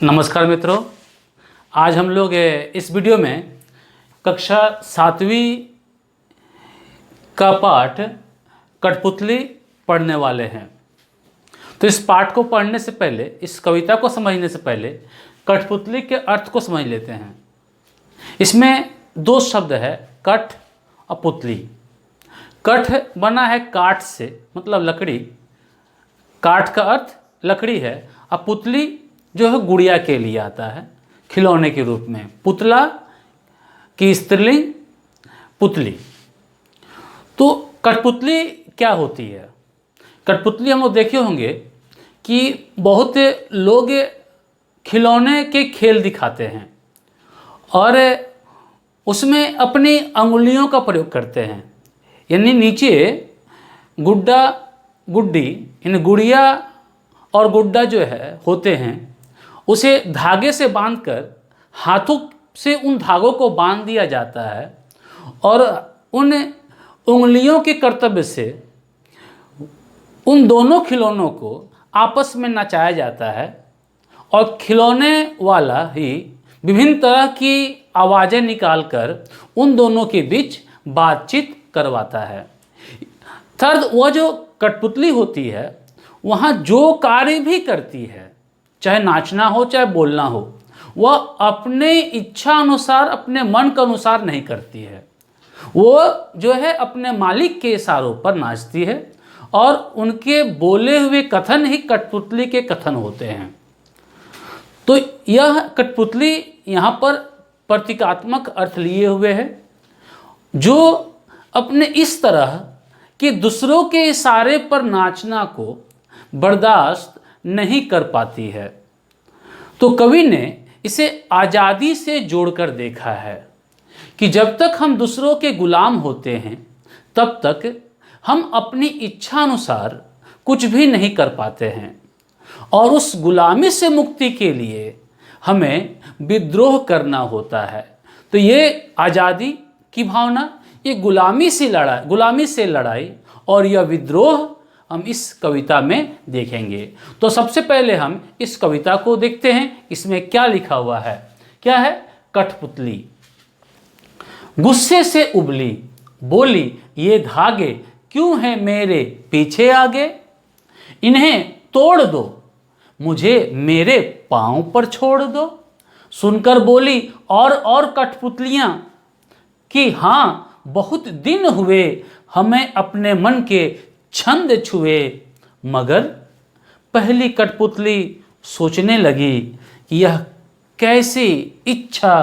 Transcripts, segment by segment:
नमस्कार मित्रों, आज हम लोग इस वीडियो में कक्षा 7वीं का पाठ कठपुतली पढ़ने वाले हैं। तो इस पाठ को पढ़ने से पहले, इस कविता को समझने से पहले कठपुतली के अर्थ को समझ लेते हैं। इसमें दो शब्द है, कठ और पुतली। कठ बना है काठ से, मतलब लकड़ी। काठ का अर्थ लकड़ी है। और पुतली जो है गुड़िया के लिए आता है, खिलौने के रूप में। पुतला की स्त्रीलिंग पुतली। तो कठपुतली क्या होती है? कठपुतली हम लोग देखे होंगे कि बहुत लोग खिलौने के खेल दिखाते हैं और उसमें अपनी अंगुलियों का प्रयोग करते हैं। यानी नीचे गुड्डा गुड्डी, यानी गुड़िया और गुड्डा जो है होते हैं, उसे धागे से बांधकर हाथों से उन धागों को बांध दिया जाता है और उन उंगलियों के कर्तव्य से उन दोनों खिलौनों को आपस में नचाया जाता है और खिलौने वाला ही विभिन्न तरह की आवाज़ें निकालकर उन दोनों के बीच बातचीत करवाता है। थर्ड, वह जो कठपुतली होती है वहाँ जो कार्य भी करती है, चाहे नाचना हो चाहे बोलना हो, वह अपने इच्छा अनुसार, अपने मन के अनुसार नहीं करती है। वो जो है अपने मालिक के इशारों पर नाचती है और उनके बोले हुए कथन ही कठपुतली के कथन होते हैं। तो यह कठपुतली यहाँ पर प्रतीकात्मक अर्थ लिए हुए है, जो अपने इस तरह कि दूसरों के इशारे पर नाचना को बर्दाश्त नहीं कर पाती है। तो कवि ने इसे आज़ादी से जोड़कर देखा है कि जब तक हम दूसरों के गुलाम होते हैं तब तक हम अपनी इच्छा अनुसार कुछ भी नहीं कर पाते हैं और उस गुलामी से मुक्ति के लिए हमें विद्रोह करना होता है। तो ये आज़ादी की भावना, ये गुलामी से लड़ाई और यह विद्रोह हम इस कविता में देखेंगे। तो सबसे पहले हम इस कविता को देखते हैं, इसमें क्या लिखा हुआ है। क्या है? कठपुतली गुस्से से उबली, बोली ये धागे क्यों हैं मेरे पीछे आगे, इन्हें तोड़ दो, मुझे मेरे पांव पर छोड़ दो। सुनकर बोली और कठपुतलियां कि हाँ बहुत दिन हुए हमें अपने मन के छंद छुए, मगर पहली कठपुतली सोचने लगी यह कैसी इच्छा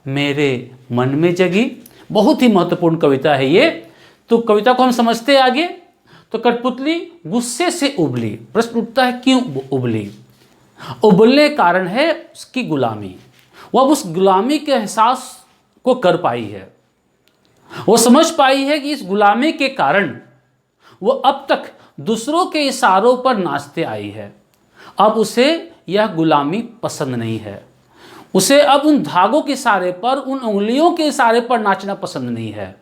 मेरे मन में जगी। बहुत ही महत्वपूर्ण कविता है ये। तो कविता को हम समझते आगे। तो कठपुतली गुस्से से उबली। प्रश्न उठता है क्यों उबली? उबलने कारण है उसकी गुलामी। वह उस गुलामी के एहसास को कर पाई है, वो समझ पाई है कि इस गुलामी के कारण वो अब तक दूसरों के इशारों पर नाचते आई है। अब उसे यह गुलामी पसंद नहीं है। उसे अब उन धागों के इशारे पर, उन उंगलियों के इशारे पर नाचना पसंद नहीं है।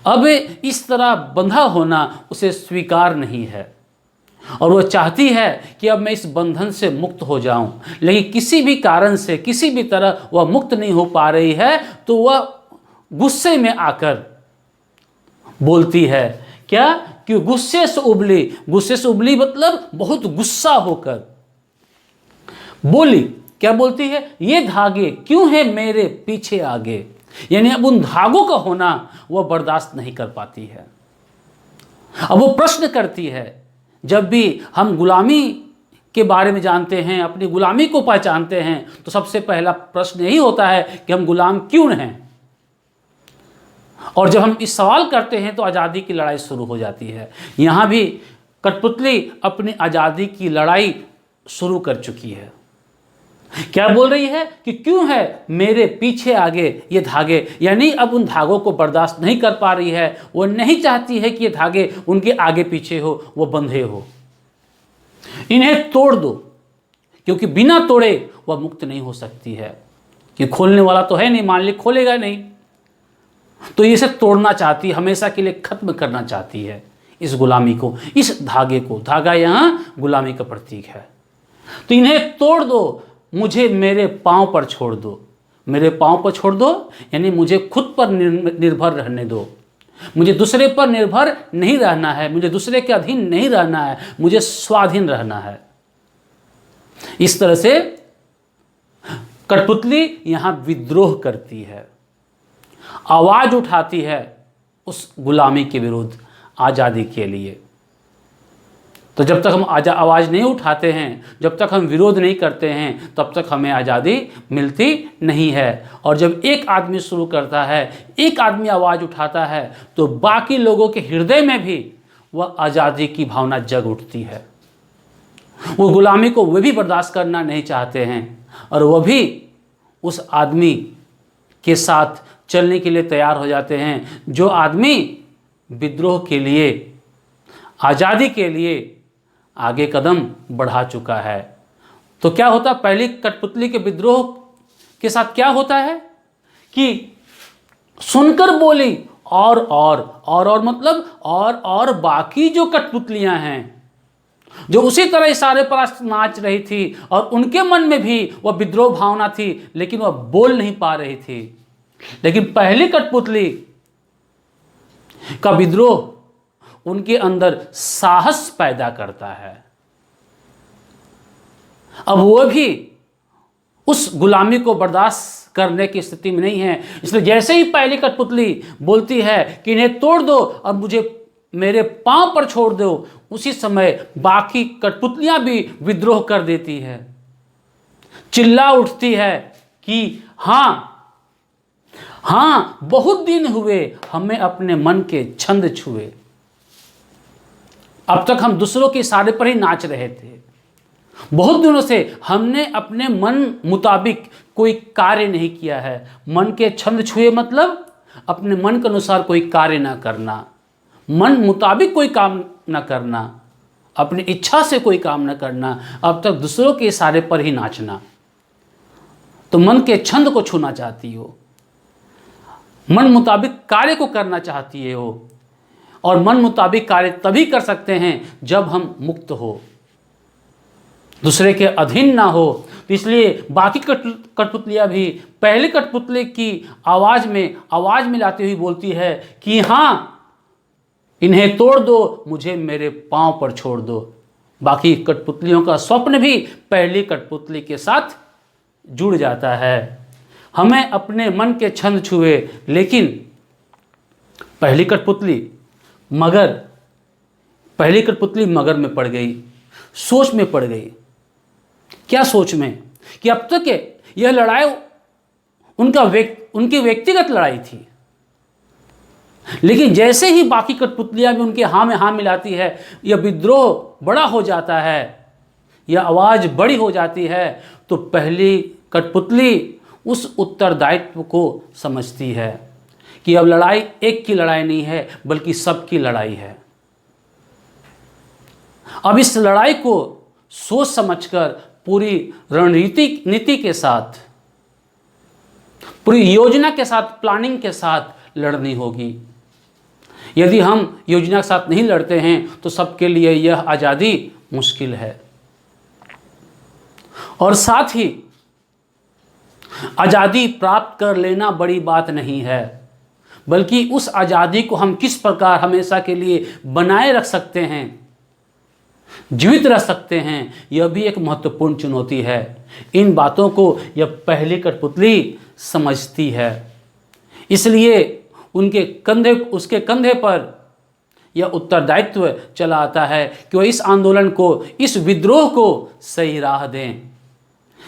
अब इस तरह बंधा होना उसे स्वीकार नहीं है और वो चाहती है कि अब मैं इस बंधन से मुक्त हो जाऊं, लेकिन किसी भी कारण से, किसी भी तरह वह मुक्त नहीं हो पा रही है। तो वह गुस्से में आकर बोलती है क्या कि गुस्से से उबली। गुस्से से उबली मतलब बहुत गुस्सा होकर बोली। क्या बोलती है? ये धागे क्यों हैं मेरे पीछे आगे। यानी अब उन धागों का होना वह बर्दाश्त नहीं कर पाती है। अब वो प्रश्न करती है। जब भी हम गुलामी के बारे में जानते हैं, अपनी गुलामी को पहचानते हैं, तो सबसे पहला प्रश्न यही होता है कि हम गुलाम क्यों हैं। और जब हम इस सवाल करते हैं तो आज़ादी की लड़ाई शुरू हो जाती है। यहाँ भी कठपुतली अपनी आज़ादी की लड़ाई शुरू कर चुकी है। क्या बोल रही है कि क्यों है मेरे पीछे आगे ये धागे। यानी अब उन धागों को बर्दाश्त नहीं कर पा रही है। वो नहीं चाहती है कि ये धागे उनके आगे पीछे हो, वो बंधे हो। इन्हें तोड़ दो, क्योंकि बिना तोड़े वह मुक्त नहीं हो सकती है। कि खोलने वाला तो है नहीं, मालिक खोलेगा नहीं। तो इसे तोड़ना चाहती है, हमेशा के लिए खत्म करना चाहती है इस गुलामी को, इस धागे को। धागा यहाँ गुलामी का प्रतीक है। तो इन्हें तोड़ दो, मुझे मेरे पाँव पर छोड़ दो। मेरे पाँव पर छोड़ दो यानी मुझे खुद पर निर्भर रहने दो। मुझे दूसरे पर निर्भर नहीं रहना है, मुझे दूसरे के अधीन नहीं रहना है, मुझे स्वाधीन रहना है। इस तरह से कठपुतली यहाँ विद्रोह करती है, आवाज उठाती है उस गुलामी के विरुद्ध, आज़ादी के लिए। तो जब तक हम आवाज़ नहीं उठाते हैं, जब तक हम विरोध नहीं करते हैं, तब तक हमें आज़ादी मिलती नहीं है। और जब एक आदमी शुरू करता है, एक आदमी आवाज़ उठाता है, तो बाकी लोगों के हृदय में भी वह आज़ादी की भावना जग उठती है। वो गुलामी को वे भी बर्दाश्त करना नहीं चाहते हैं और वह भी उस आदमी के साथ चलने के लिए तैयार हो जाते हैं जो आदमी विद्रोह के लिए, आज़ादी के लिए आगे कदम बढ़ा चुका है। तो क्या होता, पहली कठपुतली के विद्रोह के साथ क्या होता है कि सुनकर बोली और मतलब और बाकी जो कठपुतलियां हैं जो उसी तरह इशारे पर नाच रही थी और उनके मन में भी वह विद्रोह भावना थी, लेकिन वह बोल नहीं पा रही थी। लेकिन पहली कठपुतली का विद्रोह उनके अंदर साहस पैदा करता है। अब वह भी उस गुलामी को बर्दाश्त करने की स्थिति में नहीं है, इसलिए जैसे ही पहली कठपुतली बोलती है कि इन्हें तोड़ दो और मुझे मेरे पांव पर छोड़ दो, उसी समय बाकी कठपुतलियां भी विद्रोह कर देती है, चिल्ला उठती है कि हाँ, बहुत दिन हुए हमें अपने मन के छंद छुए। अब तक हम दूसरों के इशारे पर ही नाच रहे थे, बहुत दिनों से हमने अपने मन मुताबिक कोई कार्य नहीं किया है। मन के छंद छुए मतलब अपने मन के अनुसार कोई कार्य ना करना, मन मुताबिक कोई काम ना करना, अपनी इच्छा से कोई काम ना करना, अब तक दूसरों के इशारे पर ही नाचना। तो मन के छंद को छूना चाहती हो, मन मुताबिक कार्य को करना चाहती हो, और मन मुताबिक कार्य तभी कर सकते हैं जब हम मुक्त हो, दूसरे के अधीन ना हो। तो इसलिए बाकी कठपुतलियां भी पहले कठपुतली की आवाज मिलाती हुई बोलती है कि हाँ, इन्हें तोड़ दो, मुझे मेरे पांव पर छोड़ दो। बाकी कठपुतलियों का स्वप्न भी पहली कठपुतली के साथ जुड़ जाता है, हमें अपने मन के छंद छुए। लेकिन पहली कठपुतली मगर में पड़ गई, सोच में पड़ गई। क्या सोच में? कि अब तक यह लड़ाई उनकी व्यक्तिगत लड़ाई थी, लेकिन जैसे ही बाकी कठपुतलियां भी उनके हाँ में हाँ मिलाती है, यह विद्रोह बड़ा हो जाता है, यह आवाज़ बड़ी हो जाती है, तो पहली कठपुतली उस उत्तरदायित्व को समझती है कि अब लड़ाई एक की लड़ाई नहीं है, बल्कि सबकी लड़ाई है। अब इस लड़ाई को सोच समझकर पूरी नीति के साथ, पूरी योजना के साथ, प्लानिंग के साथ लड़नी होगी। यदि हम योजना के साथ नहीं लड़ते हैं तो सबके लिए यह आज़ादी मुश्किल है। और साथ ही आज़ादी प्राप्त कर लेना बड़ी बात नहीं है, बल्कि उस आज़ादी को हम किस प्रकार हमेशा के लिए बनाए रख सकते हैं, जीवित रख सकते हैं, यह भी एक महत्वपूर्ण चुनौती है। इन बातों को यह पहली कठपुतली समझती है, इसलिए उसके कंधे पर यह उत्तरदायित्व चला आता है कि वह इस आंदोलन को, इस विद्रोह को सही राह दें,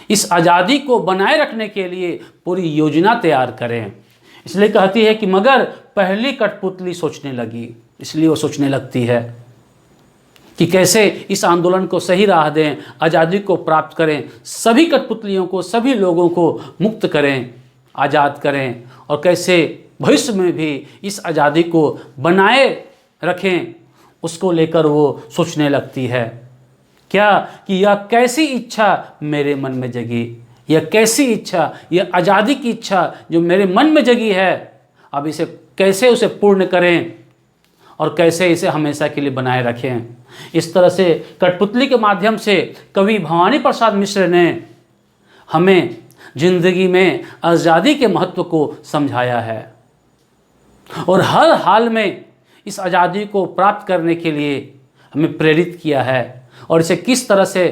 इस आज़ादी को बनाए रखने के लिए पूरी योजना तैयार करें। इसलिए कहती है कि मगर पहली कठपुतली सोचने लगी, इसलिए वो सोचने लगती है कि कैसे इस आंदोलन को सही राह दें, आज़ादी को प्राप्त करें, सभी कठपुतलियों को, सभी लोगों को मुक्त करें, आज़ाद करें, और कैसे भविष्य में भी इस आज़ादी को बनाए रखें, उसको लेकर वो सोचने लगती है। क्या कि यह कैसी इच्छा मेरे मन में जगी, यह कैसी इच्छा, यह आज़ादी की इच्छा जो मेरे मन में जगी है, अब इसे कैसे उसे पूर्ण करें और कैसे इसे हमेशा के लिए बनाए रखें। इस तरह से कठपुतली के माध्यम से कवि भवानी प्रसाद मिश्र ने हमें ज़िंदगी में आज़ादी के महत्व को समझाया है और हर हाल में इस आज़ादी को प्राप्त करने के लिए हमें प्रेरित किया है और इसे किस तरह से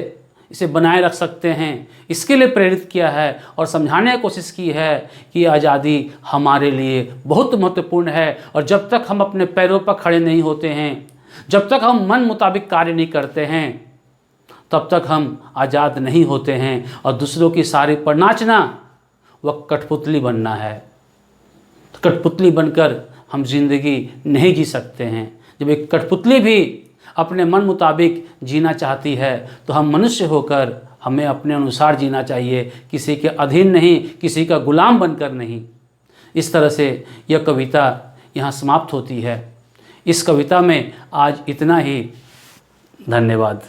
इसे बनाए रख सकते हैं इसके लिए प्रेरित किया है और समझाने की कोशिश की है कि आज़ादी हमारे लिए बहुत महत्वपूर्ण है और जब तक हम अपने पैरों पर खड़े नहीं होते हैं, जब तक हम मन मुताबिक कार्य नहीं करते हैं, तब तक हम आज़ाद नहीं होते हैं और दूसरों की सारी पर नाचना वह कठपुतली बनना है। कठपुतली बनकर हम जिंदगी नहीं जी सकते हैं। जब एक कठपुतली भी अपने मन मुताबिक जीना चाहती है तो हम मनुष्य होकर हमें अपने अनुसार जीना चाहिए, किसी के अधीन नहीं, किसी का गुलाम बनकर नहीं। इस तरह से यह कविता यहाँ समाप्त होती है। इस कविता में आज इतना ही। धन्यवाद।